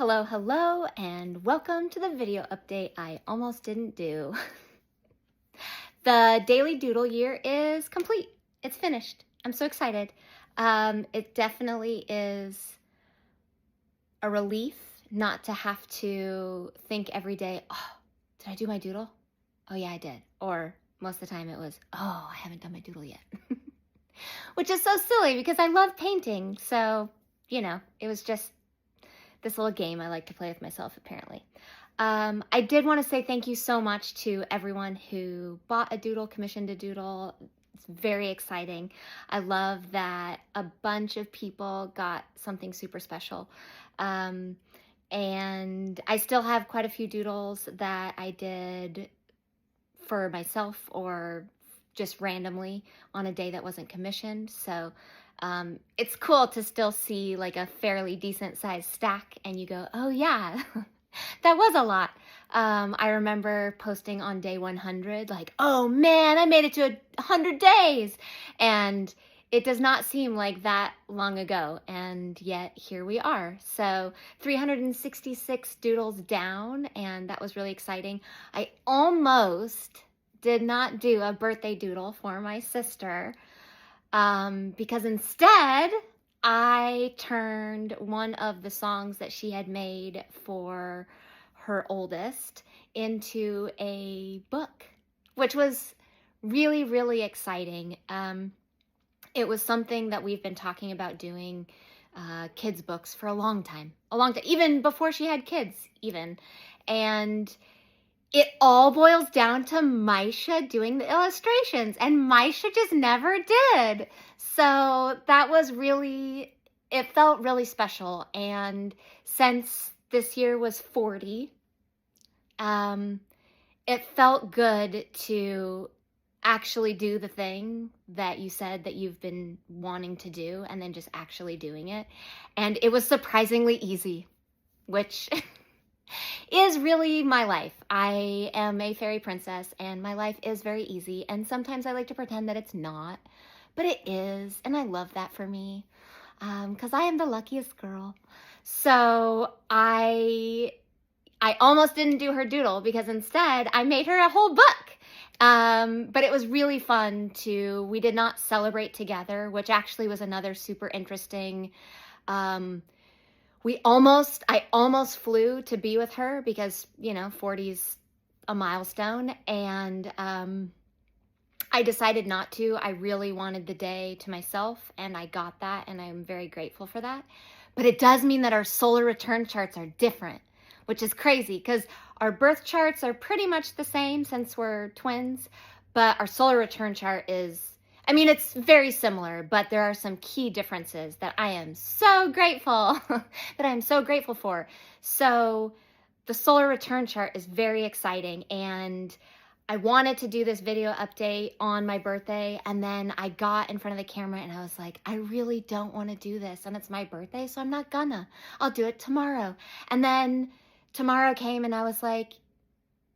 Hello, hello, and welcome to the video update I almost didn't do. The Daily Doodle year is complete. It's finished. I'm so excited. It definitely is a relief not to have to think every day, oh, did I do my doodle? Oh yeah, I did. Or most of the time it was, oh, I haven't done my doodle yet. Which is so silly because I love painting. So, it was just this little game I like to play with myself, apparently. I did want to say thank you so much to everyone who bought a doodle, commissioned a doodle. It's very exciting. I love that a bunch of people got something super special. And I still have quite a few doodles that I did for myself or just randomly on a day that wasn't commissioned. So it's cool to still see like a fairly decent sized stack and you go, oh yeah, that was a lot. I remember posting on day 100, like, oh man, I made it to 100 days. And it does not seem like that long ago. And yet here we are. So 366 doodles down. And that was really exciting. I almost did not do a birthday doodle for my sister because instead I turned one of the songs that she had made for her oldest into a book, which was really, really exciting. It was something that we've been talking about doing kids' books for a long time, even before she had kids, even. And it all boils down to Maisha doing the illustrations, and Maisha just never did. So that was really, it felt really special. And since this year was 40, it felt good to actually do the thing that you said that you've been wanting to do and then just actually doing it. And it was surprisingly easy, which is really my life. I am a fairy princess and my life is very easy. And sometimes I like to pretend that it's not, but it is. And I love that for me because I am the luckiest girl. So I almost didn't do her doodle because instead I made her a whole book. But it was really fun we did not celebrate together, which actually was another super interesting. I almost flew to be with her because, 40's a milestone. And I decided not to. I really wanted the day to myself and I got that and I'm very grateful for that. But it does mean that our solar return charts are different, which is crazy because our birth charts are pretty much the same since we're twins, but our solar return chart it's very similar, but there are some key differences that I am so grateful for. So the solar return chart is very exciting and I wanted to do this video update on my birthday and then I got in front of the camera and I was like, I really don't want to do this and it's my birthday, so I'm not gonna. I'll do it tomorrow. And then tomorrow came and I was like,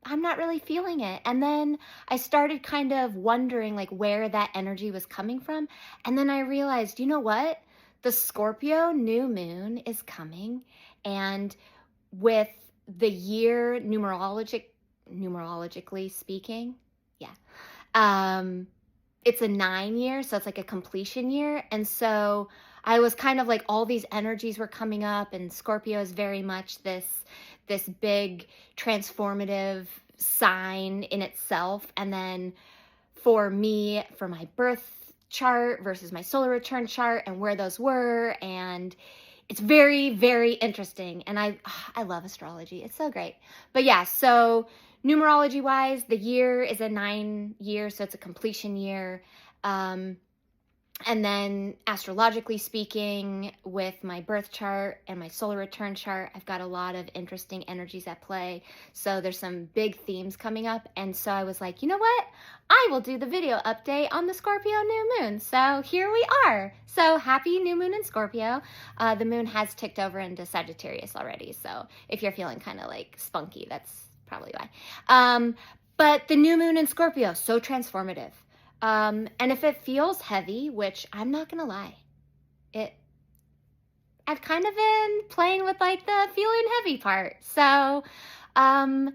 I'm not really feeling it. And then I started kind of wondering like where that energy was coming from. And then I realized, you know what? The Scorpio new moon is coming. And with the year numerologically speaking, it's a 9 year. So it's like a completion year. And so I was kind of like all these energies were coming up and Scorpio is very much this big transformative sign in itself. And then for me, for my birth chart versus my solar return chart and where those were. And it's very, very interesting. And I love astrology. It's so great. But yeah, so numerology wise, the year is a 9 year. So it's a completion year. And then astrologically speaking, with my birth chart and my solar return chart, I've got a lot of interesting energies at play. So there's some big themes coming up. And so I was like, you know what? I will do the video update on the Scorpio new moon. So here we are. So happy new moon in Scorpio. The moon has ticked over into Sagittarius already. So if you're feeling kind of like spunky, that's probably why. But the new moon in Scorpio, so transformative. And if it feels heavy, which I'm not going to lie, I've kind of been playing with like the feeling heavy part. So, um,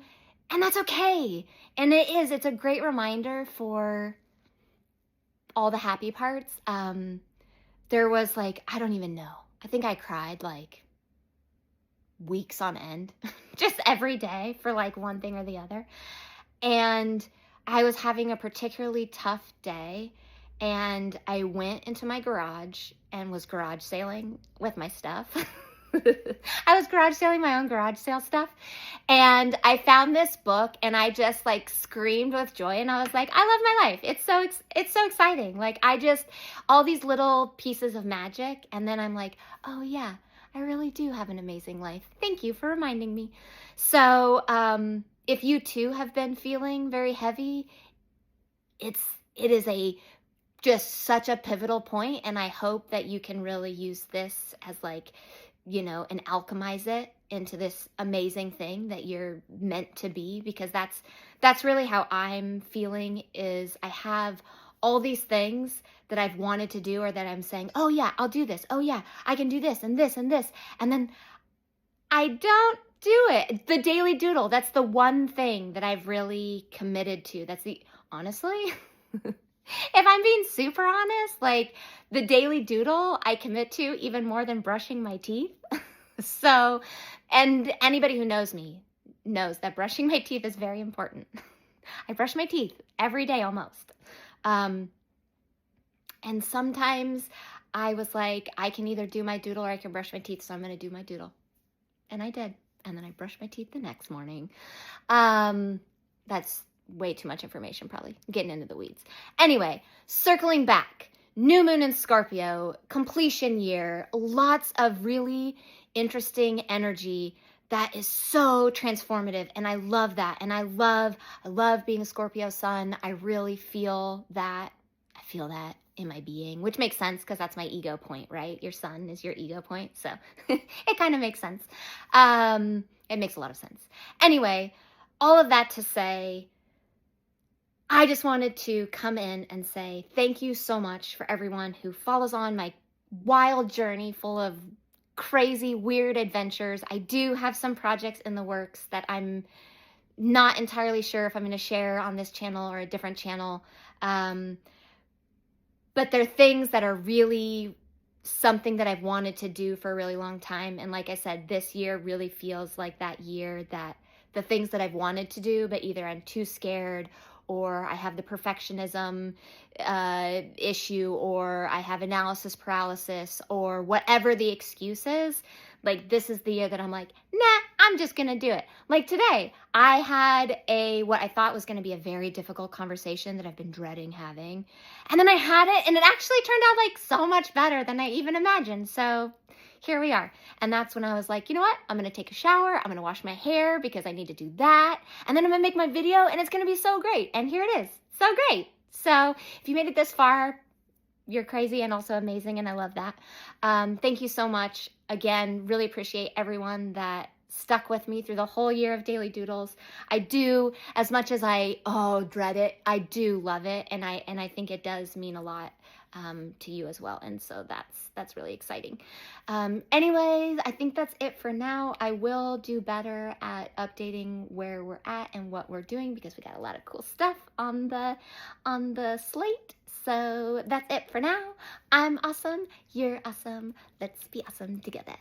and that's okay. And it's a great reminder for all the happy parts. There was like, I don't even know. I think I cried like weeks on end, just every day for like one thing or the other. And I was having a particularly tough day, and I went into my garage and was garage sailing with my stuff. I was garage sailing my own garage sale stuff, and I found this book, and I just like screamed with joy, and I was like, I love my life. It's so exciting. Like, I just, all these little pieces of magic, and then I'm like, oh yeah, I really do have an amazing life. Thank you for reminding me. So, if you too have been feeling very heavy, it is a just such a pivotal point, and I hope that you can really use this as like, and alchemize it into this amazing thing that you're meant to be, because that's really how I'm feeling. Is I have all these things that I've wanted to do, or that I'm saying, "Oh yeah, I'll do this. Oh yeah, I can do this and this and this." And then I don't do it. The Daily Doodle, that's the one thing that I've really committed to. Honestly, if I'm being super honest, like the Daily Doodle, I commit to even more than brushing my teeth. So, and anybody who knows me knows that brushing my teeth is very important. I brush my teeth every day almost. And sometimes I was like, I can either do my doodle or I can brush my teeth, so I'm going to do my doodle. And I did. And then I brushed my teeth the next morning. That's way too much information, probably getting into the weeds. Anyway, circling back, new moon in Scorpio, completion year, lots of really interesting energy that is so transformative. And I love that. And I love being a Scorpio sun. I really feel that. I feel that in my being, which makes sense because that's my ego point, right? Your sun is your ego point. So it kind of makes sense. It makes a lot of sense. Anyway, all of that to say, I just wanted to come in and say thank you so much for everyone who follows on my wild journey full of crazy, weird adventures. I do have some projects in the works that I'm not entirely sure if I'm going to share on this channel or a different channel. But they're things that are really something that I've wanted to do for a really long time. And like I said, this year really feels like that year that the things that I've wanted to do, but either I'm too scared, or I have the perfectionism issue, or I have analysis paralysis, or whatever the excuse is. Like, this is the year that I'm like, nah, I'm just going to do it. Like today, I had what I thought was going to be a very difficult conversation that I've been dreading having. And then I had it, and it actually turned out like so much better than I even imagined. So here we are. And that's when I was like, you know what? I'm going to take a shower. I'm going to wash my hair because I need to do that. And then I'm going to make my video, and it's going to be so great. And here it is. So great. So if you made it this far, you're crazy and also amazing, and I love that. Thank you so much. Again, really appreciate everyone that stuck with me through the whole year of Daily Doodles. I do, as much as I dread it, I do love it, and I think it does mean a lot to you as well, and so that's really exciting. Anyways, I think that's it for now. I will do better at updating where we're at and what we're doing, because we got a lot of cool stuff on the slate. So that's it for now. I'm awesome. You're awesome. Let's be awesome together.